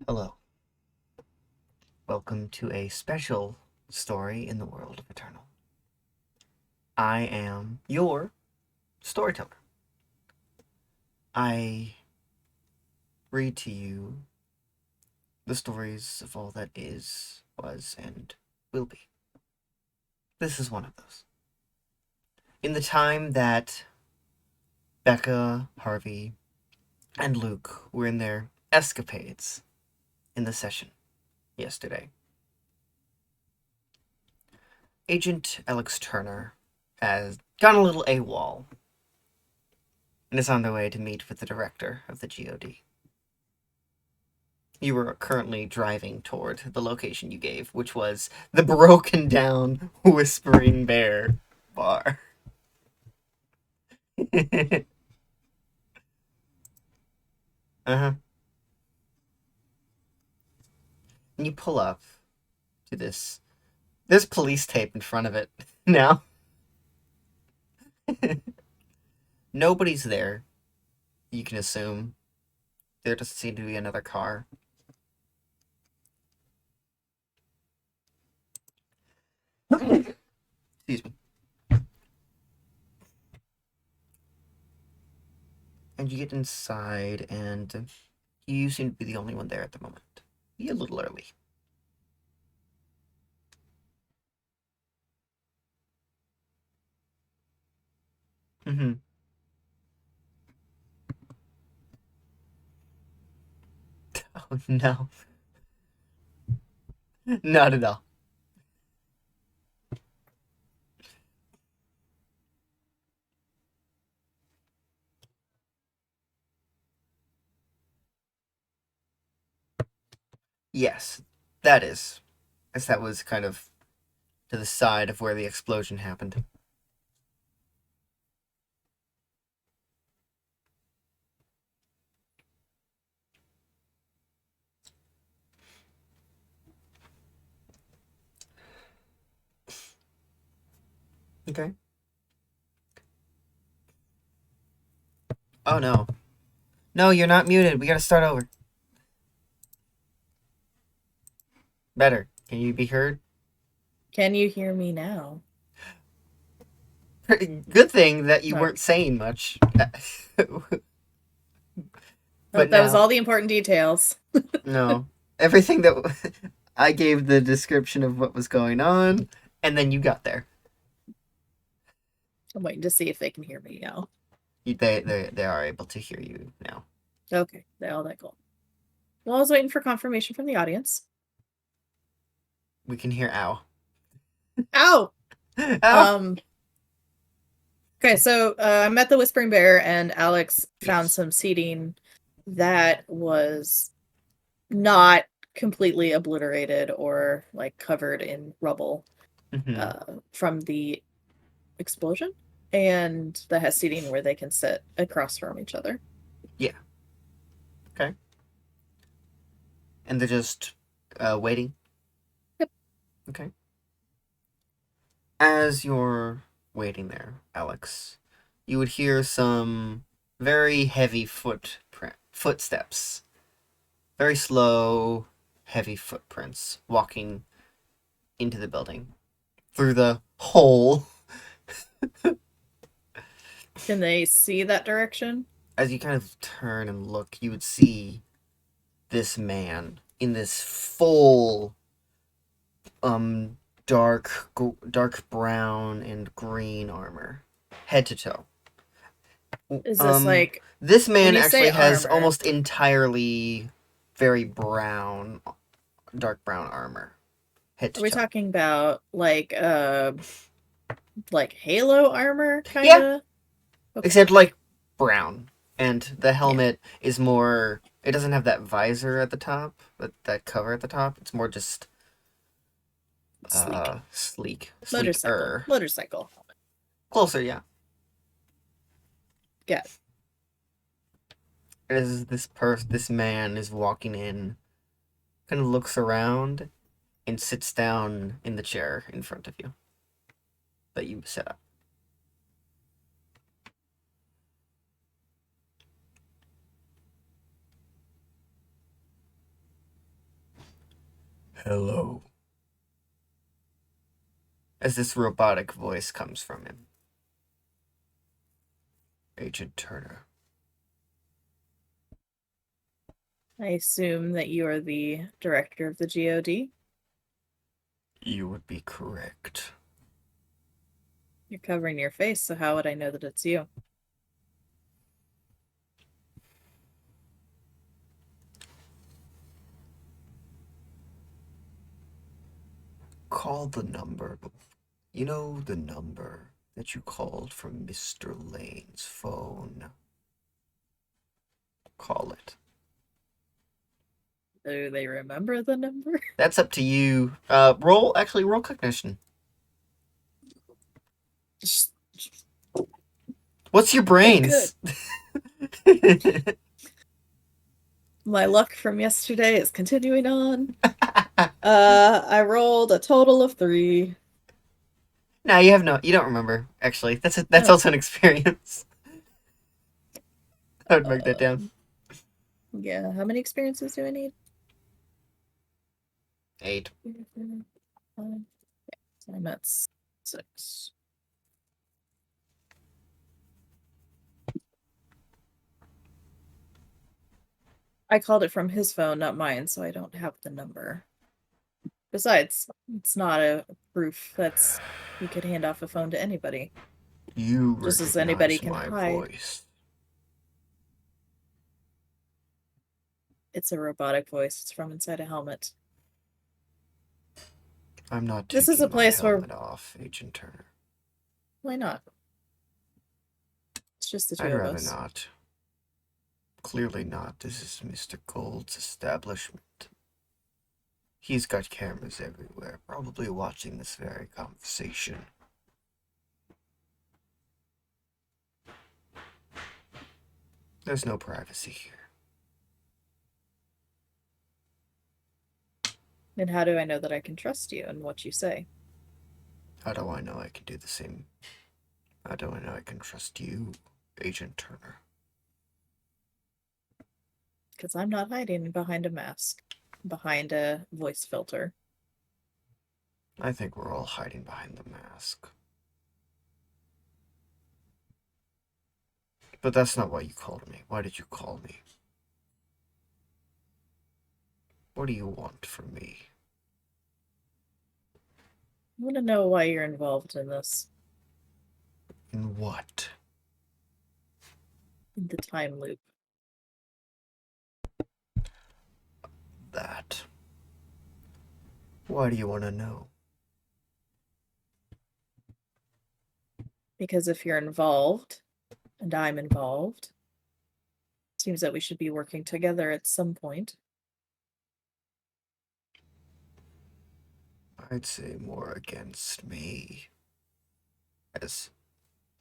Hello. Welcome to a special story in the world of Eternal. I am your storyteller. I read to you the stories of all that is, was, and will be. This is one of those. In the time that Becca, Harvey, and Luke were in their escapades in the session yesterday, Agent Alyx Turner has gone a little AWOL and is on their way to meet with the director of the G.O.D. You were currently driving toward the location you gave, which was the broken down Whispering Bear bar. Uh-huh. And you pull up to this. There's police tape in front of it now. Nobody's there, you can assume. There doesn't seem to be another car. Excuse me. And you get inside, and you seem to be the only one there at the moment. Be a little early. Mm-hmm. Oh, no. Not at all. Yes, that is. As that was kind of to the side of where the explosion happened. Okay. Oh no. No, you're not muted. We gotta start over. Better. Can you be heard? Can you hear me now? Good thing that you No. weren't saying much. Oh, But that was now, all the important details. no. Everything that I gave the description of what was going on, and then you got there. I'm waiting to see if they can hear me now. They are able to hear you now. Okay, all that cool. Well, I was waiting for confirmation from the audience. We can hear ow. Ow! Ow! Um. Okay, so I met the Whispering Bear, and Alex found Yes. some seating that was not completely obliterated or like covered in rubble Mm-hmm. from the explosion, and that has seating where they can sit across from each other. Yeah. Okay. And they're just waiting. Yep. Okay. As you're waiting there, Alex, you would hear some very heavy footsteps. Very slow, heavy footprints walking into the building through the hole. Can they see that direction? As you kind of turn and look, you would see this man in this full um dark brown and green armor, head to toe. Is this Um, like this when man you say actually has armor? almost entirely very brown, dark brown armor, head Are to we toe. talking about like Halo armor kind Yeah, of? Okay. except like brown, and the Yeah. helmet is more. It doesn't have that visor at the top, that cover at the top. It's more just Sleek. Motorcycle. sleeker. Motorcycle. Closer, yeah. Yeah. As this man is walking in, kind of looks around and sits down in the chair in front of you that you set up. Hello. As this robotic voice comes from him. Agent Turner. I assume that you are the director of the G.O.D. You would be correct. You're covering your face, so how would I know that it's you? Call the number. You know the number that you called from Mr. Lane's phone. Call it. Do they remember the number? That's up to you. Roll cognition. What's your Oh, good. brains? My luck from yesterday is continuing on. I rolled a total of 3. No, you don't remember, actually. That's Oh, also an experience. I would mark that down. um, yeah. How many experiences do I need? 8. So I'm at 6. I called it from his phone, not mine, so I don't have the number. Besides, it's not a proof that's he could hand off a phone to anybody, You just as anybody recognize can my hide. voice. It's a robotic voice. It's from inside a helmet. I'm not This is a taking my place where helmet off, Agent Turner. why not? It's just the two I'd of rather us. not. Clearly not. This is Mr. Gold's establishment. He's got cameras everywhere, probably watching this very conversation. There's no privacy here. And how do I know that I can trust you and what you say? How do I know I can do the same? How do I know I can trust you, Agent Turner? Because I'm not hiding behind a mask, behind a voice filter. I think we're all hiding behind the mask. But that's not why you called me. Why did you call me? What do you want from me? I want to know why you're involved in this, In what? in the time loop. That. Why do you want to know? Because if you're involved and I'm involved, it seems that we should be working together at some point. I'd say more against me, as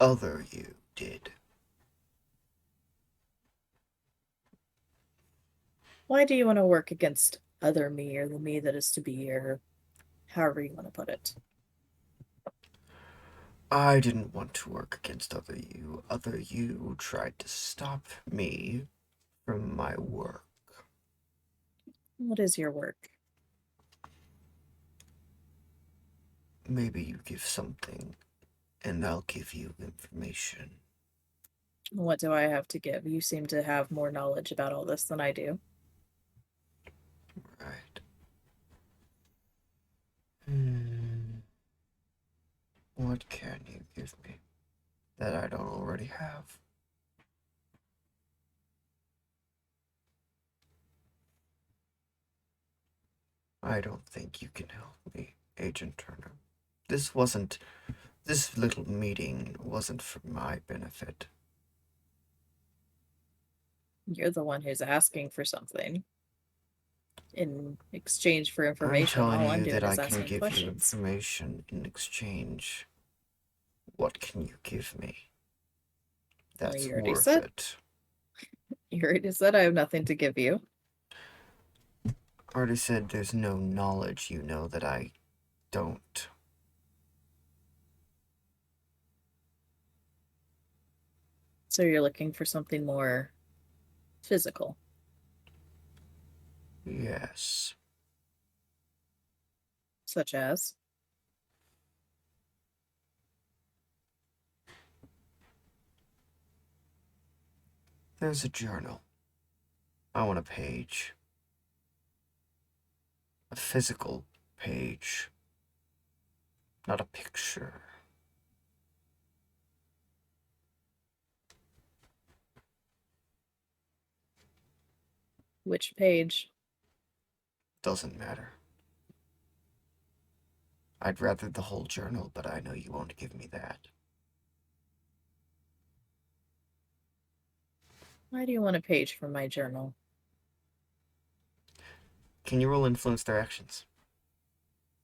other you did. Why do you want to work against other me or the me that is to be, or however you want to put it? I didn't want to work against other you. Other you tried to stop me from my work. What is your work? Maybe you give something, and I'll give you information. What do I have to give? You seem to have more knowledge about all this than I do. Right. Hmm. What can you give me that I don't already have? I don't think you can help me, Agent Turner. This wasn't. This little meeting wasn't for my benefit. You're the one who's asking for something in exchange for I'm information. telling All I'm you that doing I is can asking give you questions. information in exchange. What can you give me Well, that's worth it? You already said I have nothing to give you. Already said there's no knowledge you know that I don't. So you're looking for something more physical. Yes. Such as? There's a journal. I want a page. A physical page. Not a picture. Which page? Doesn't matter. I'd rather the whole journal, but I know you won't give me that. Why do you want a page from my journal? Can you roll influence their actions?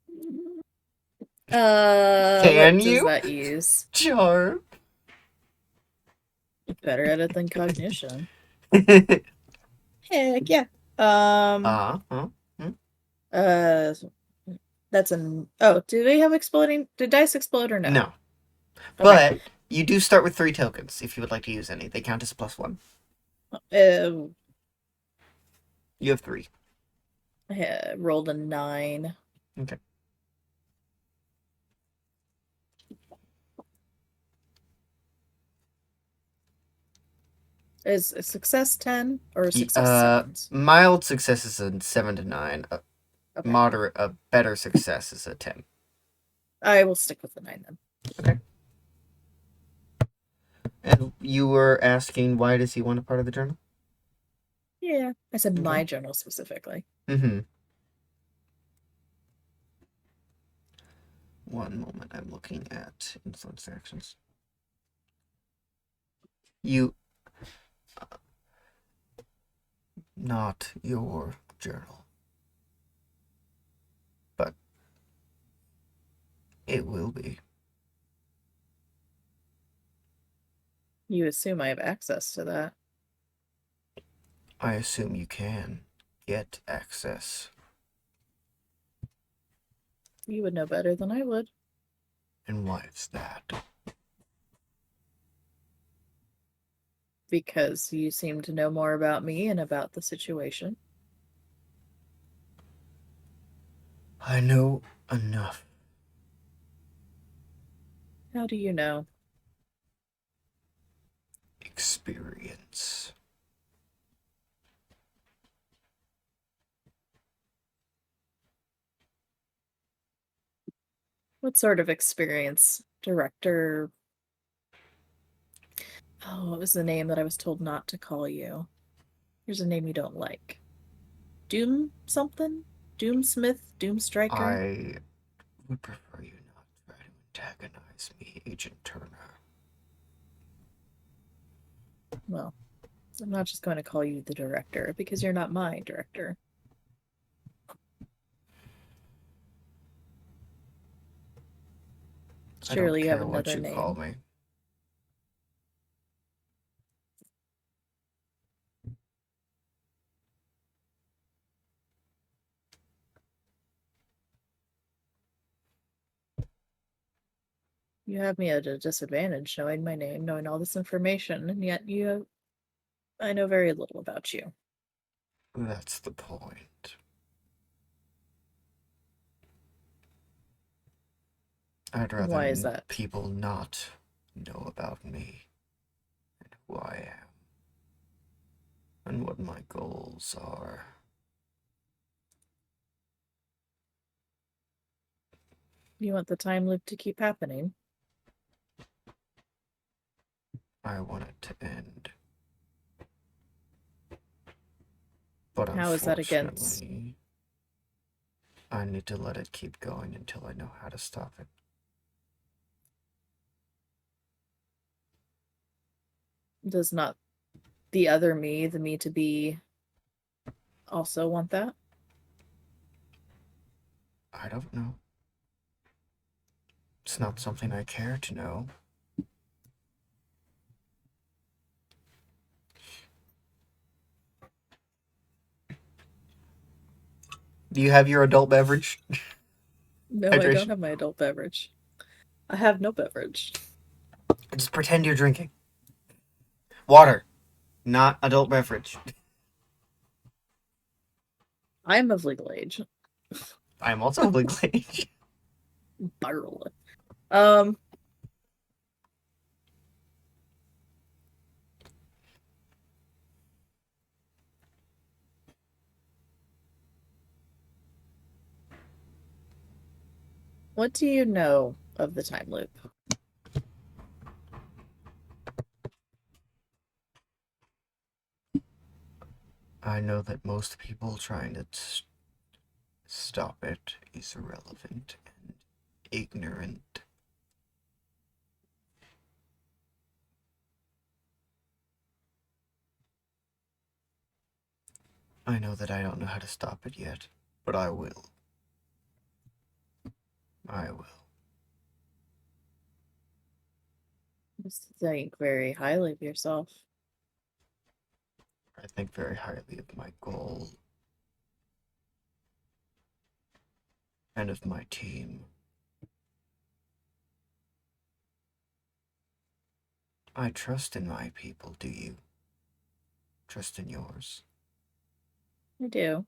What Can does you? that use? Charm. Better at it than cognition. uh Heck yeah. Um, huh. Hmm? uh, that's an. Oh, do they have exploding? Did dice explode or no? No. Okay. But you do start with 3 tokens if you would like to use any. They count as +1. Uh, You have 3. I rolled a 9. Okay. Is a success 10 or a success 7s? Mild success is a 7 to 9. Okay. A better success is a 10. I will stick with the 9 then. Okay. And you were asking why does he want a part of the journal? Yeah. I said Okay. my journal specifically. Mm-hmm. One moment, I'm looking at influence actions. You... Not your journal. But it will be. You assume I have access to that. I assume you can get access. You would know better than I would. And why is that? Because you seem to know more about me and about the situation. I know enough. How do you know? Experience. What sort of experience? Director. Oh, what was the name that I was told not to call you? Here's a name you don't like. Doom something? Doomsmith? Doomstriker? I would prefer you not try to antagonize me, Agent Turner. Well, I'm not just going to call you the director because you're not my director. I don't Surely you have care what another you call name. me. You have me at a disadvantage knowing my name, knowing all this information, and yet I know very little about you. That's the point. I'd Why is rather that? people not know about me and who I am and what my goals are. You want the time loop to keep happening? I want it to end. But How is that against? unfortunately, I need to let it keep going until I know how to stop it. Does not the other me, the me to be, also want that? I don't know. It's not something I care to know. Do you have your adult beverage? No, I don't Hydration? have my adult beverage. I have no beverage. Just pretend you're drinking. Water, not adult beverage. I am of legal age. I'm also glitch. Barrel. Um, what do you know of the time loop? I know that most people trying to stop it is irrelevant and ignorant. I know that I don't know how to stop it yet, but I will. I will. You think very highly of yourself. I think very highly of my goal and of my team. I trust in my people, do you? Trust in yours? I do.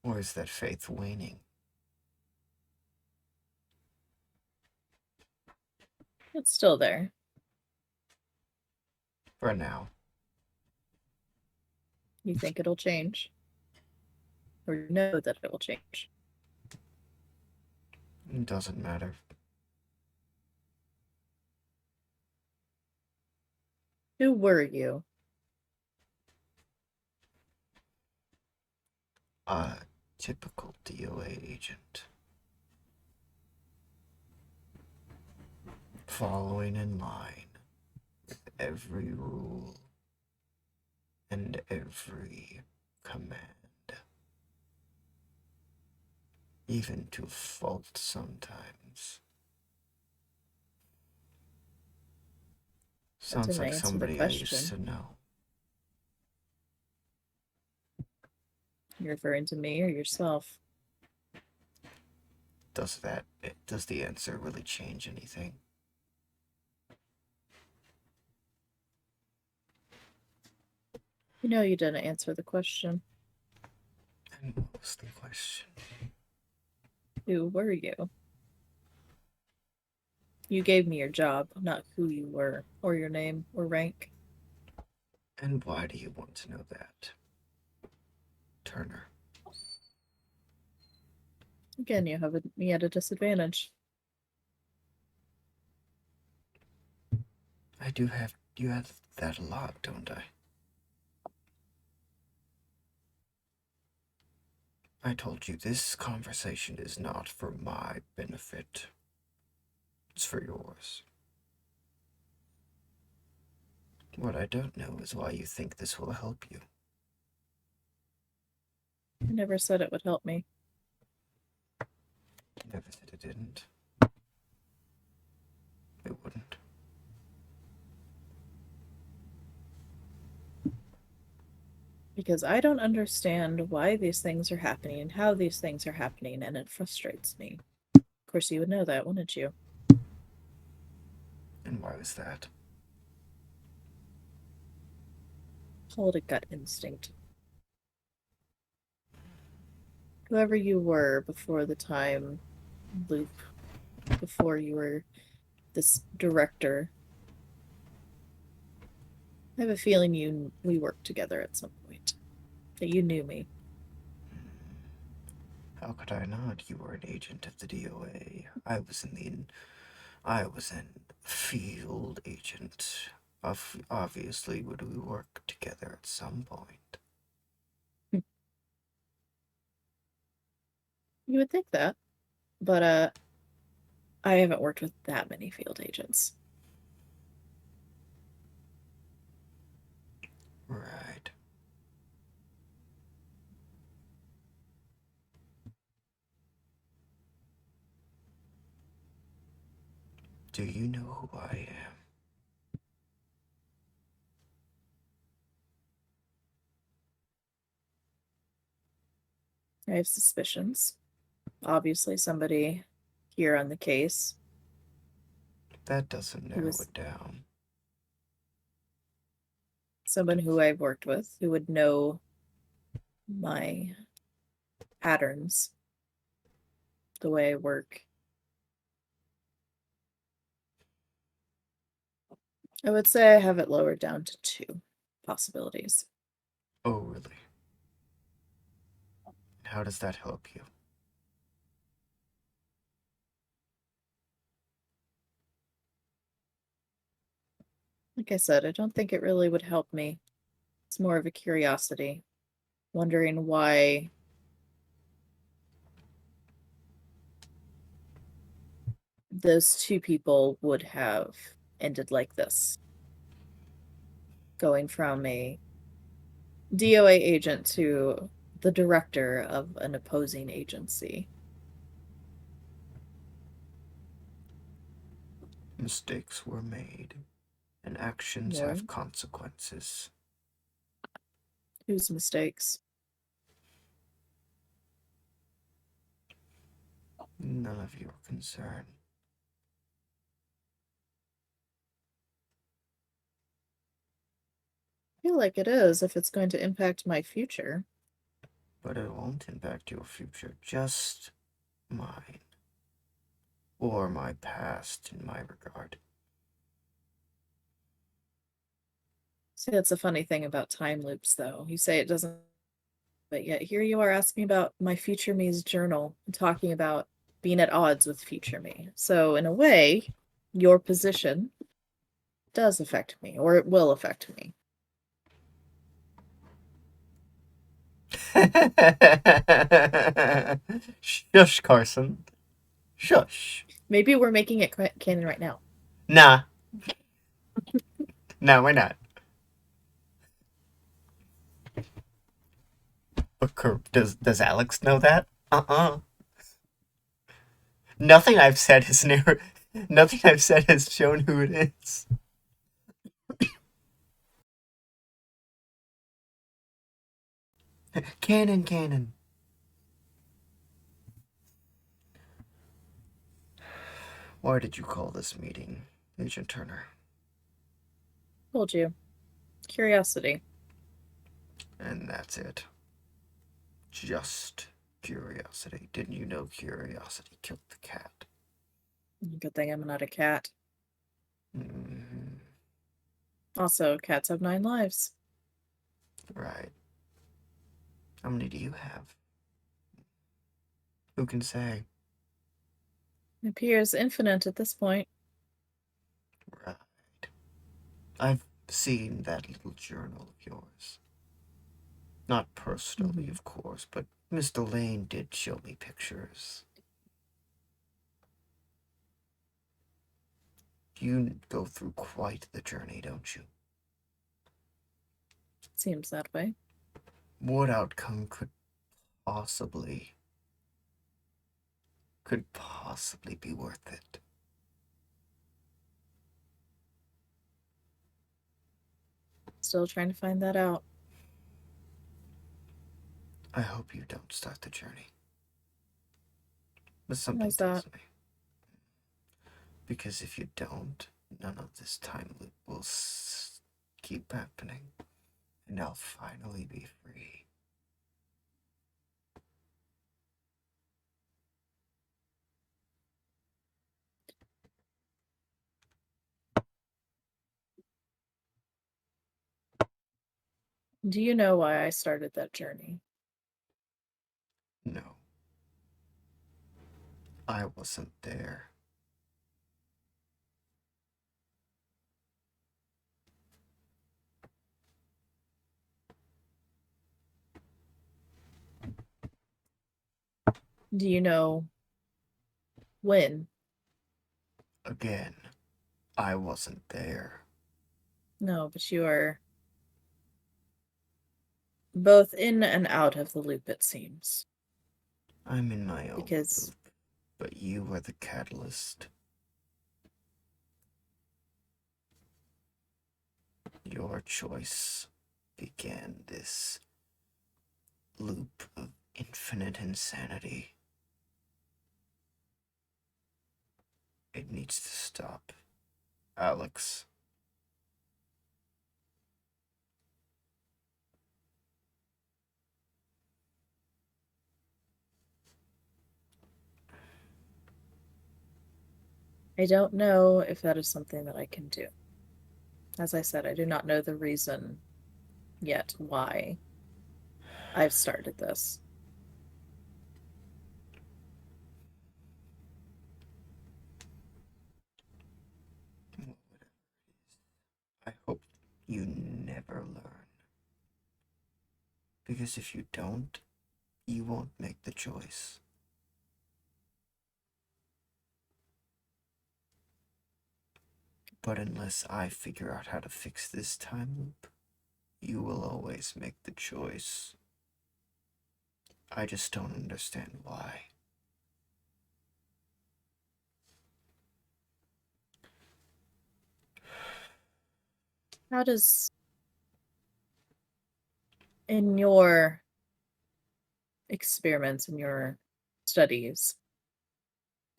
Or is that faith waning? It's still there. For now. You think it'll change? Or know that it will change? It doesn't matter. Who were you? A typical DOA agent. Following in line with every rule and every command. Even to fault sometimes. That Sounds didn't like answer the somebody I used question. to know. You're referring to me or yourself? Does the answer really change anything? You know you didn't answer the question. And what was the question? Who were you? You gave me your job, not who you were, or your name, or rank. And why do you want to know that? Turner. Again, me at a disadvantage. You have that a lot, don't I? I told you this conversation is not for my benefit. It's for yours. What I don't know is why you think this will help you. I never said it would help me. You never said it didn't. It wouldn't. Because I don't understand why these things are happening and how these things are happening, and it frustrates me. Of course, you would know that, wouldn't you? And why was that? Call it a gut instinct. Whoever you were before the time loop, before you were this director, I have a feeling we worked together at some point. That you knew me. How could I not? You were an agent of the DOA. I was an field agent. Obviously, would we work together at some point? You would think that, but I haven't worked with that many field agents. Right. Do you know who I am? I have suspicions. Obviously, somebody here on the case That doesn't who narrow was it down. someone who I've worked with who would know my patterns the way I work. I would say I have it lowered down to 2 possibilities. Oh, really? How does that help you? Like I said, I don't think it really would help me. It's more of a curiosity, wondering why those 2 people would have ended like this. Going from a DOA agent to the director of an opposing agency. Mistakes were made, and actions Or have consequences. whose mistakes? None of your concern. I feel like it is if it's going to impact my future. But it won't impact your future, just mine. Or my past in my regard. See, that's a funny thing about time loops, though. You say it doesn't, but yet here you are asking about my future me's journal and talking about being at odds with future me. So, in a way, your position does affect me, or it will affect me. Shush, Carson. Shush. Maybe we're making it canon right now. Nah. No, we're not. But does Alyx know that? Nothing I've said has never. Nothing I've said has shown who it is. Canon, canon. Why did you call this meeting, Agent Turner? Told you. Curiosity. And that's it. Just curiosity. Didn't you know curiosity killed the cat? Good thing I'm not a cat. Mm-hmm. Also, cats have 9 lives. Right. How many do you have? Who can say? It appears infinite at this point. Right. I've seen that little journal of yours. Not personally, Mhm. of course, but Mr. Lane did show me pictures. You go through quite the journey, don't you? Seems that way. What outcome possibly could possibly be worth it? Still trying to find that out. I hope you don't start the journey. But something How's that? tells me. Because if you don't, none of this time loop will keep happening. And I'll finally be free. Do you know why I started that journey? No, I wasn't there. Do you know when? Again, I wasn't there. No, but you are both in and out of the loop, it seems. I'm in my own Because loop, but you were the catalyst. Your choice began this loop of infinite insanity. It needs to stop. Alyx. I don't know if that is something that I can do. As I said, I do not know the reason yet why I've started this. Well, whatever it is, I hope you never learn. Because if you don't, you won't make the choice. But unless I figure out how to fix this time loop, you will always make the choice. I just don't understand why. How does, in your experiments, in your studies,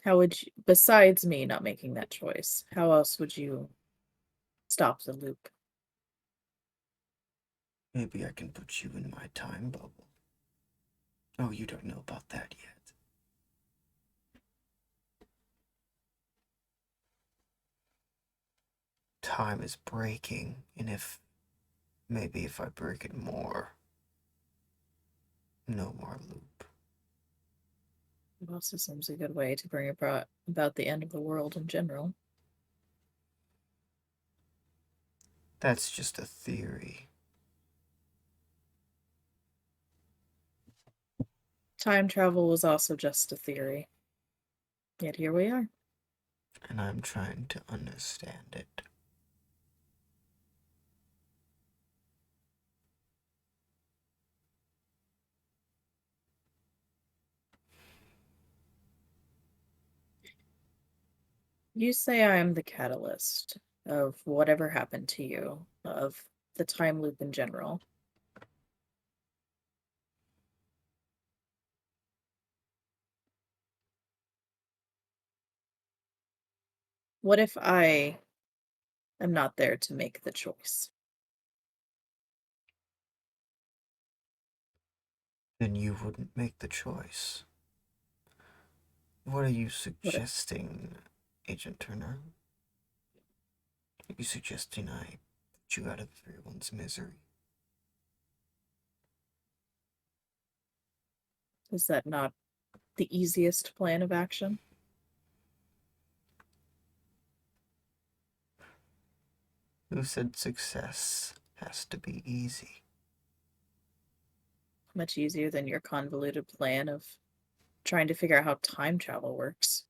how would you, besides me not making that choice, how else would you stop the loop? Maybe I can put you in my time bubble. Oh, you don't know about that yet. Time is breaking, and maybe if I break it more, no more loop. It also seems a good way to bring about the end of the world in general. That's just a theory, Time travel was also just a theory. Yet here we are. and I'm trying to understand it. You say I am the catalyst of whatever happened to you, of the time loop in general. What if I am not there to make the choice? Then you wouldn't make the choice. What are you What if, suggesting, Agent Turner? Are you suggesting I put you out of everyone's misery? is that not the easiest plan of action? Who said success has to be easy? Much easier than your convoluted plan of trying to figure out how time travel works.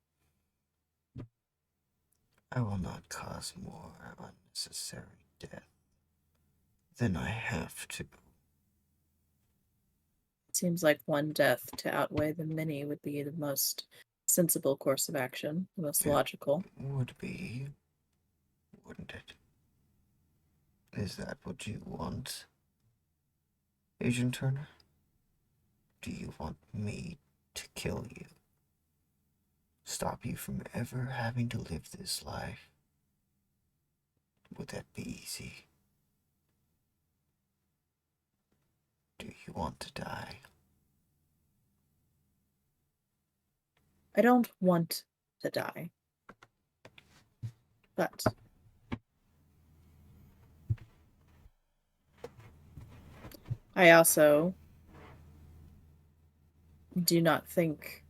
I will not cause more unnecessary death than I have to. It seems like one death to outweigh the many would be the most sensible course of action, the most It logical. would be, wouldn't it? Is that what you want, Agent Turner? Do you want me to kill you? Stop you from ever having to live this life? Would that be easy? Do you want to die? I don't want to die, but I also do not think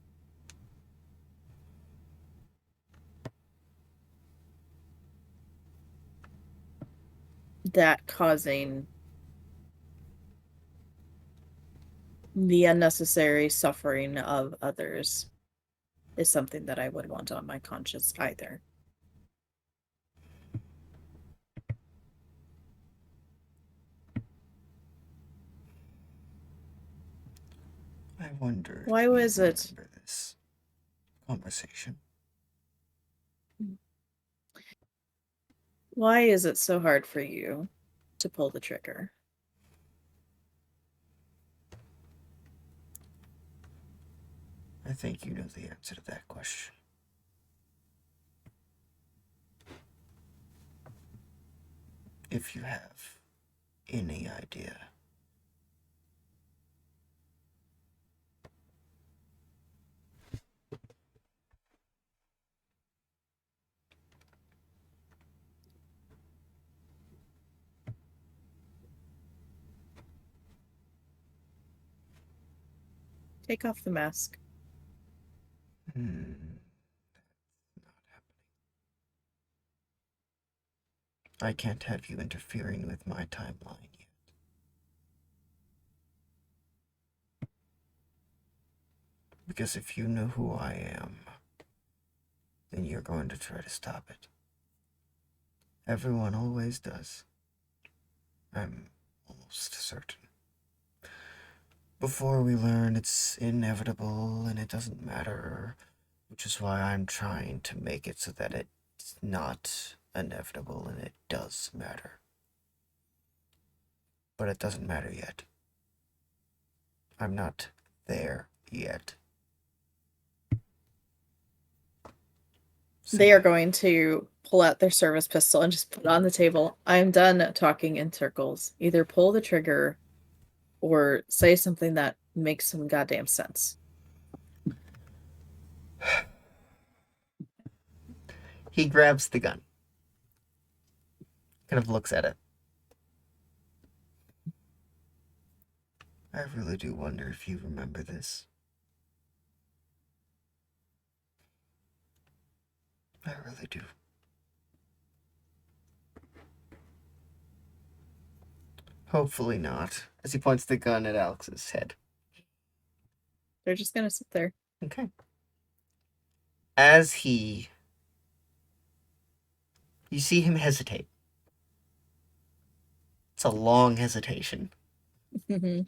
that causing the unnecessary suffering of others is something that I would want on my conscience either. I wonder Why if you was it? remember this conversation. Why is it so hard for you to pull the trigger? I think you know the answer to that question. If you have any idea. Take off the mask. I can't have you interfering with my timeline yet. Because if you know who I am, then you're going to try to stop it. Everyone always does. I'm almost certain. Before we learn it's inevitable and it doesn't matter, which is why I'm trying to make it so that it's not inevitable and it does matter. But it doesn't matter yet. I'm not there yet. They are going to pull out their service pistol and just put it on the table. I'm done talking in circles. Either pull the trigger or say something that makes some goddamn sense. He grabs the gun. Kind of looks at it. I really do wonder if you remember this. I really do. Hopefully not. As he points the gun at Alyx's head. They're just gonna sit there. Okay. As you see him hesitate. It's a long hesitation. Mhm.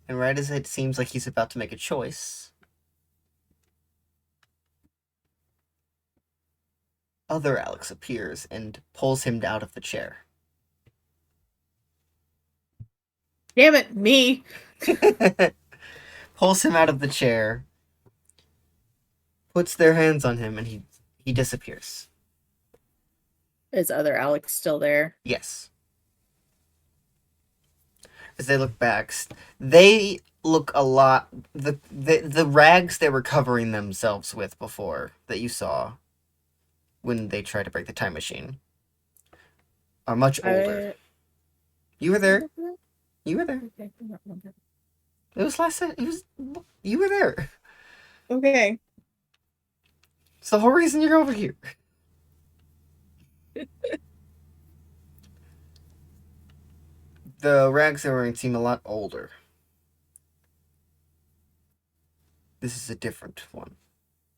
And right as it seems like he's about to make a choice, other Alyx appears and pulls him out of the chair. Damn it, me! Pulls him out of the chair, puts their hands on him, and he disappears. Is other Alyx still there? Yes. As they look back, they look a lot... The rags they were covering themselves with before that you saw when they tried to break the time machine are much older. You were there. You were there. Okay, I don't remember. It was last... It was... You were there. Okay. It's the whole reason you're over here. The rags they're wearing seem a lot older. This is a different one,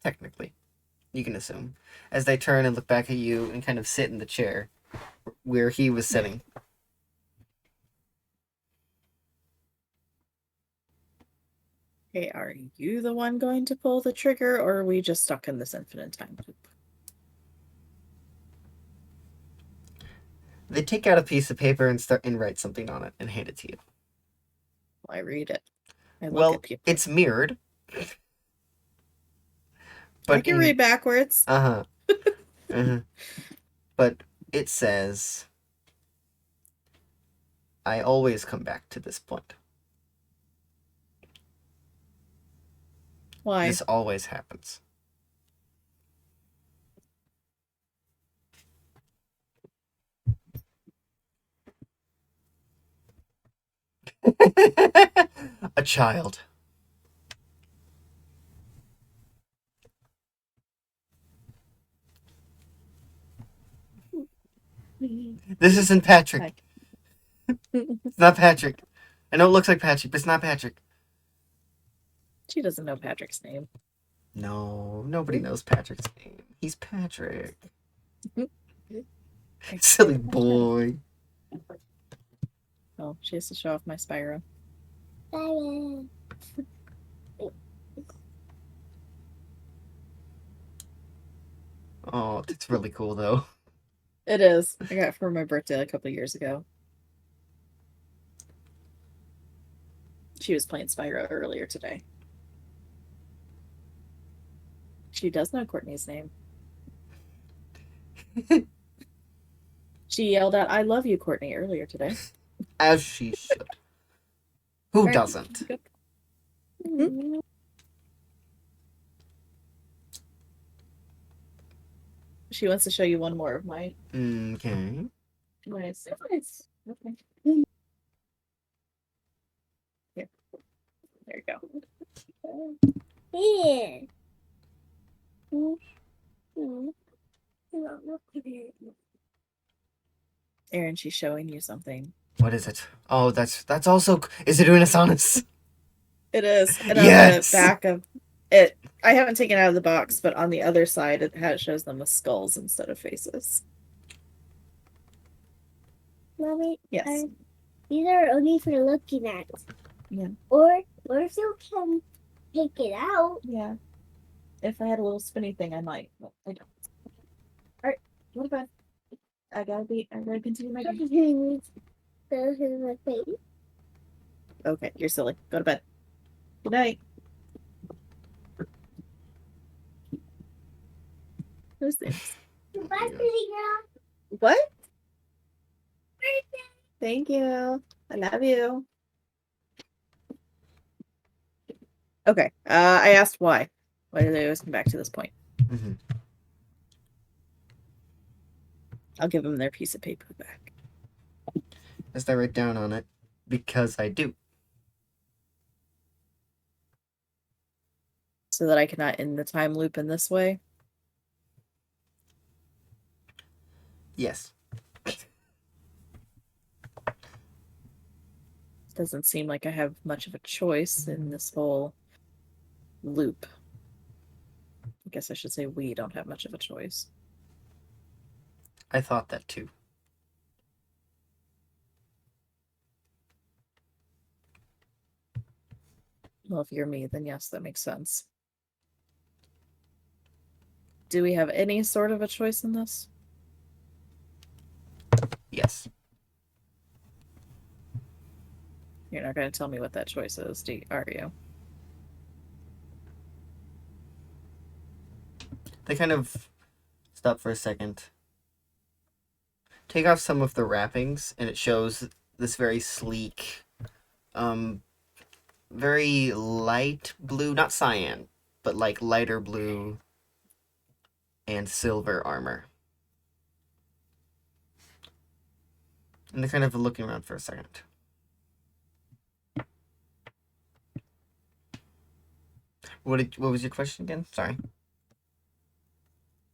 technically. You can assume. As they turn and look back at you and kind of sit in the chair where he was sitting. Okay, are you the one going to pull the trigger, or are we just stuck in this infinite time loop? They take out a piece of paper and write something on it and hand it to you. I read it. I look Well, at people. it's mirrored. But I can read backwards. Uh-huh. Uh-huh. But it says, I always come back to this point. Why? This always happens. A child. This isn't Patrick. It's not Patrick. I know it looks like Patrick, but it's not Patrick. She doesn't know Patrick's name. No, nobody knows Patrick's name. He's Patrick. Silly boy. Oh, she has to show off my Spyro. Oh, it's really cool though. It is. I got it for my birthday a couple years ago. She was playing Spyro earlier today. She does know Courtney's name. She yelled out, "I love you, Courtney," earlier today. As she should. Who doesn't? Mm-hmm. She wants to show you one more of my Okay. nice. Okay. There you go. Here. Aaron, she's showing you something. What is it? Oh, that's also. Is it Unisonus? It is. And Yes! on the back of it, I haven't taken it out of the box, but on the other side, it shows them with skulls instead of faces. Mommy, Yes. these are only for looking at. Yeah. Or if you can take it out. Yeah. If I had a little spinny thing, I might, but I don't. All right, go to bed. I gotta continue my game. Those in my face. Okay, you're silly. Go to bed. Good night. Who's this? Bye, pretty girl. What? Thank you. I love you. Okay. I asked why. Why do they always come back to this point? Mm-hmm. I'll give them their piece of paper back. As I write down on it, because I do. So that I cannot end the time loop in this way. Yes. Doesn't seem like I have much of a choice in this whole loop. I guess I should say we don't have much of a choice. I thought that too. Well, if you're me, then yes, that makes sense. Do we have any sort of a choice in this? Yes. You're not going to tell me what that choice is, are you? They kind of stop for a second. Take off some of the wrappings, and it shows this very sleek, very light blue, not cyan, but like lighter blue and silver armor. And they're kind of looking around for a second. What was your question again? Sorry.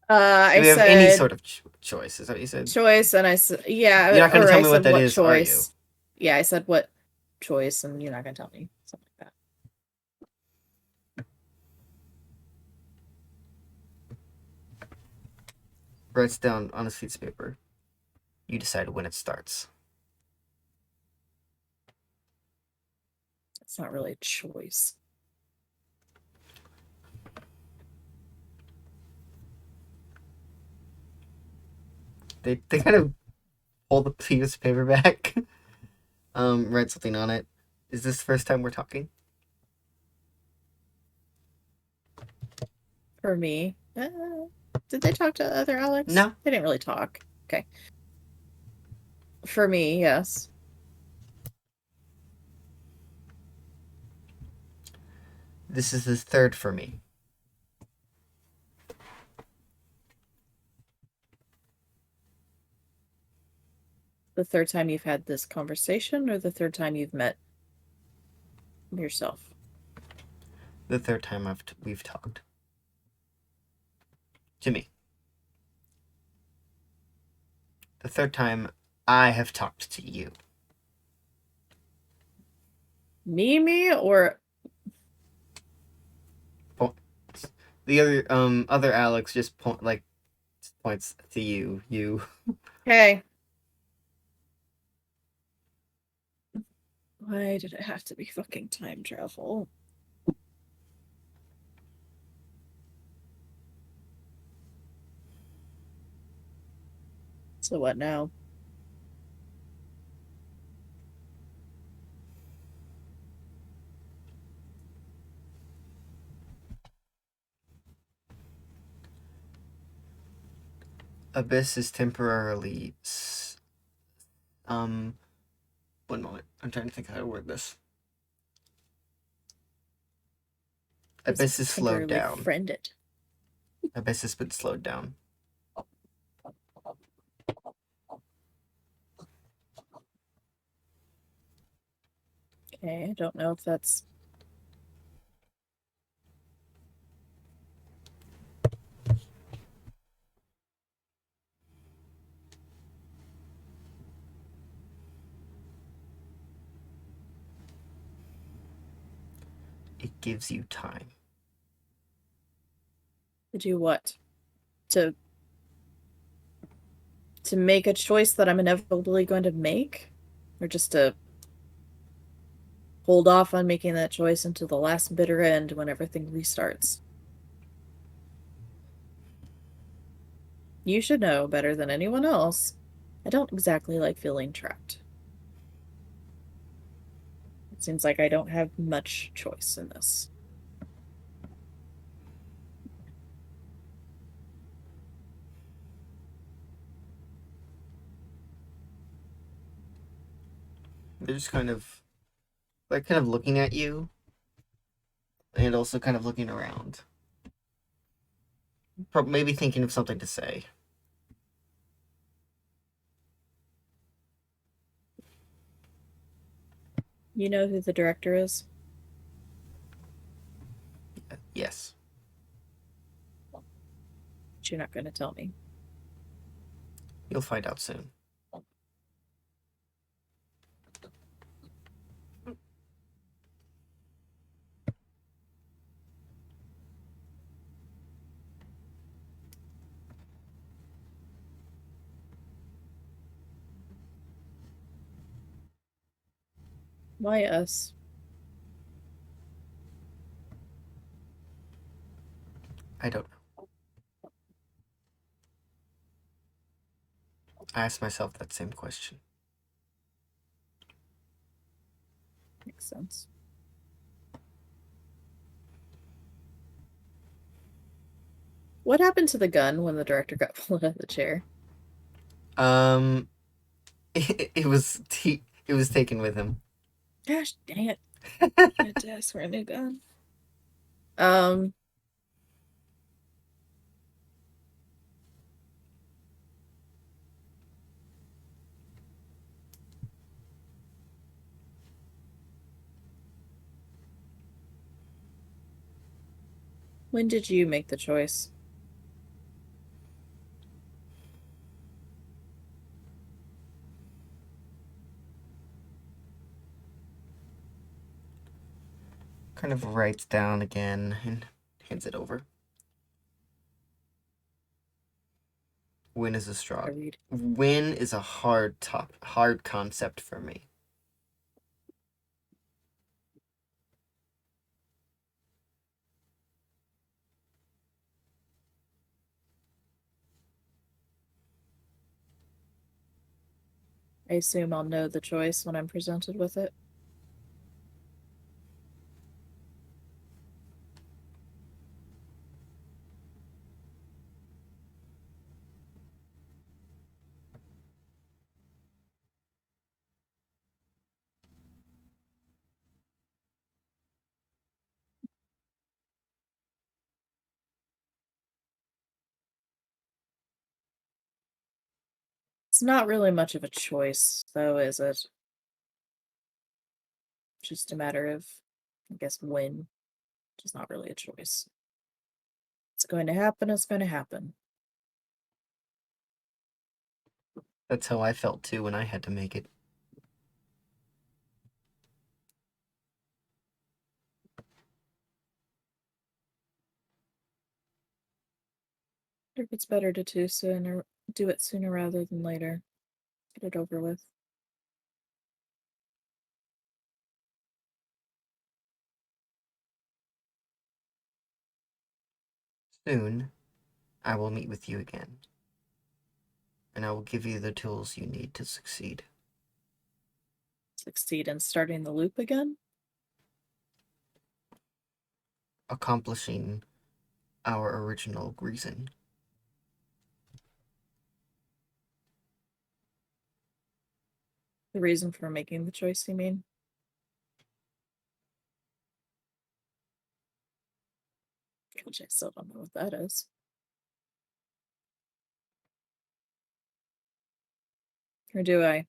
I Do we have said any sort of choice? Is that what you said? choice, and I said yeah. You're not going to or tell I me said what that is, are you? choice. Yeah, I said what choice, and you're not going to tell me something like that. Writes down on a piece of paper. You decide when it starts. It's not really a choice. They kind of pull the piece of paper back. Write something on it. Is this the first time we're talking? For me, did they talk to other Alyx? No. They didn't really talk. Okay. For me, yes. This is the third for me. The third time you've had this conversation, or the third time you've met yourself? The third time we've talked. To me. The third time I have talked to you. Me, or The other Alyx just points to you. You. okay. Why did it have to be fucking time travel? So what now? Abyss is temporarily. One moment. I'm trying to think how to word this. Abyss is slowed down. Friended. Abyss has been slowed down. Okay, I don't know if that's It gives you time. To do what? To make a choice that I'm inevitably going to make? Or just to hold off on making that choice until the last bitter end when everything restarts? You should know better than anyone else. I don't exactly like feeling trapped. It seems like I don't have much choice in this. They're just kind of looking at you and also kind of looking around. Maybe thinking of something to say. You know who the director is? Yes. But you're not going to tell me. You'll find out soon. Why us? I don't know. I asked myself that same question. Makes sense. What happened to the gun when the director got pulled out of the chair? It was taken with him. Gosh dang it. I had to ask for a new gun. When did you make the choice? Kind of writes down again and hands it over. When is a straw? Read. When is a hard concept for me. I assume I'll know the choice when I'm presented with it. It's not really much of a choice, though, is it? Just a matter of, I guess, when. Which is not really a choice. It's going to happen, it's going to happen. That's how I felt too when I had to make it. I think it's better to do it sooner rather than later. Get it over with. Soon, I will meet with you again. And I will give you the tools you need to succeed. Succeed in starting the loop again? Accomplishing our original reason. The reason for making the choice, you mean? Which I still don't know what that is. Or do I?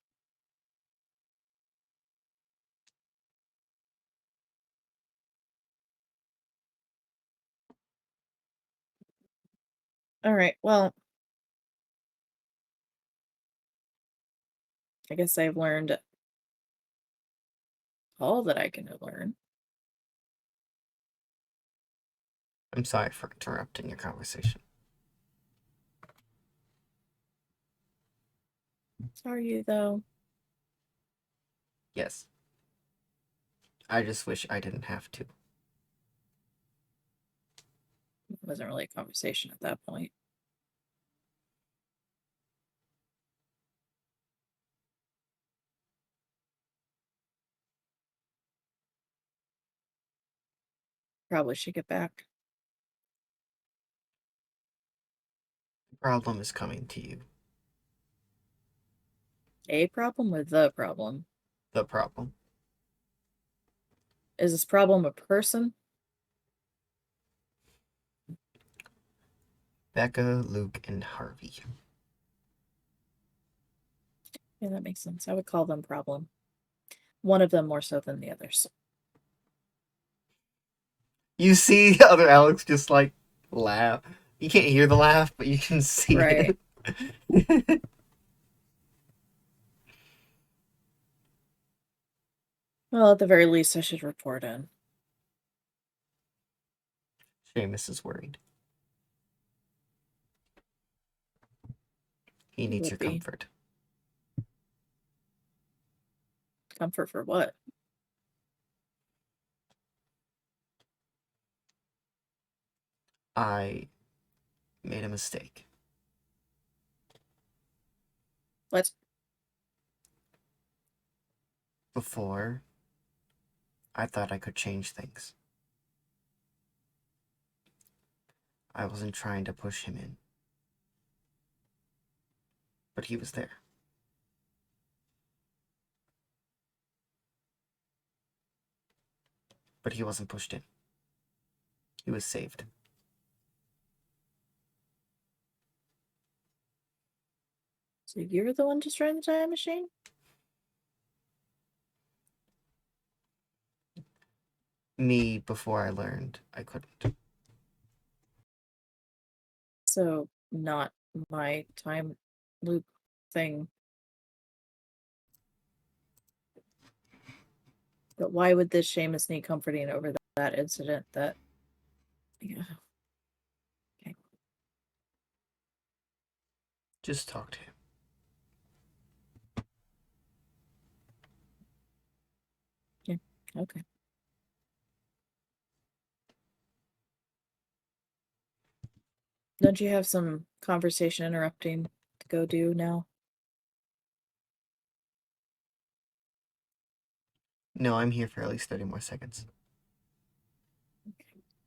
Alright, well, I guess I've learned all that I can learn. I'm sorry for interrupting your conversation. Are you, though? Yes. I just wish I didn't have to. It wasn't really a conversation at that point. Probably should get back. The problem is coming to you. A problem or the problem? The problem. Is this problem a person? Becca, Luke, and Harvey. Yeah, that makes sense. I would call them problem. One of them more so than the others. You see the other Alyx just like laugh. You can't hear the laugh, but you can see Right. it. Well, at the very least, I should report in. Seamus is worried. He needs Would your be. comfort. Comfort for what? I made a mistake. What? Before, I thought I could change things. I wasn't trying to push him in. But he was there. But he wasn't pushed in. He was saved. So you're the one destroying the time machine? Me, before I learned, I couldn't. So, not my time loop thing. But why would this Seamus need comforting over that incident that... Yeah. Okay. Just talk to him. Okay. Don't you have some conversation interrupting to go do now? No, I'm here for at least 30 more seconds.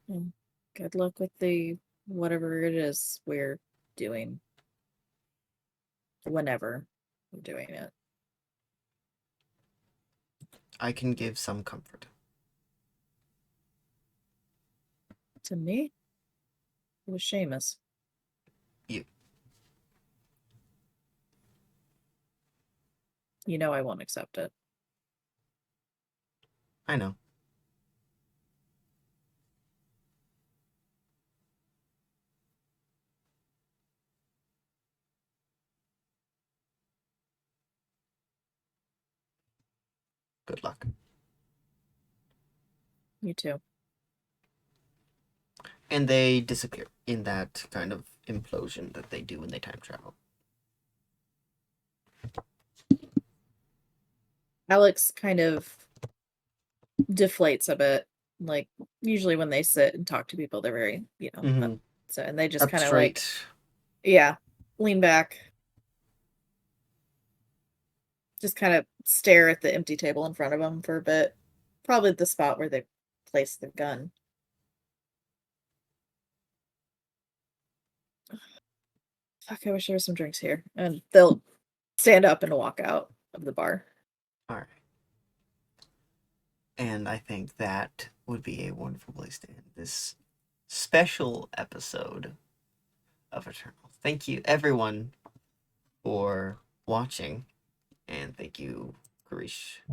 And good luck with the whatever it is we're doing. Whenever we're doing it. I can give some comfort. To me? It was Seamus. You. You know I won't accept it. I know. Good luck. You too. And they disappear in that kind of implosion that they do when they time travel. Alyx kind of deflates a bit. Like, usually when they sit and talk to people, they're very, so, and they just Up kind of like, straight. yeah, lean back. Just kind of stare at the empty table in front of them for a bit. Probably the spot where they placed the gun. Fuck, I wish there was some drinks here. And they'll stand up and walk out of the bar. All right. And I think that would be a wonderful place to end this special episode of Eternal. Thank you, everyone, for watching. And thank you, Garish.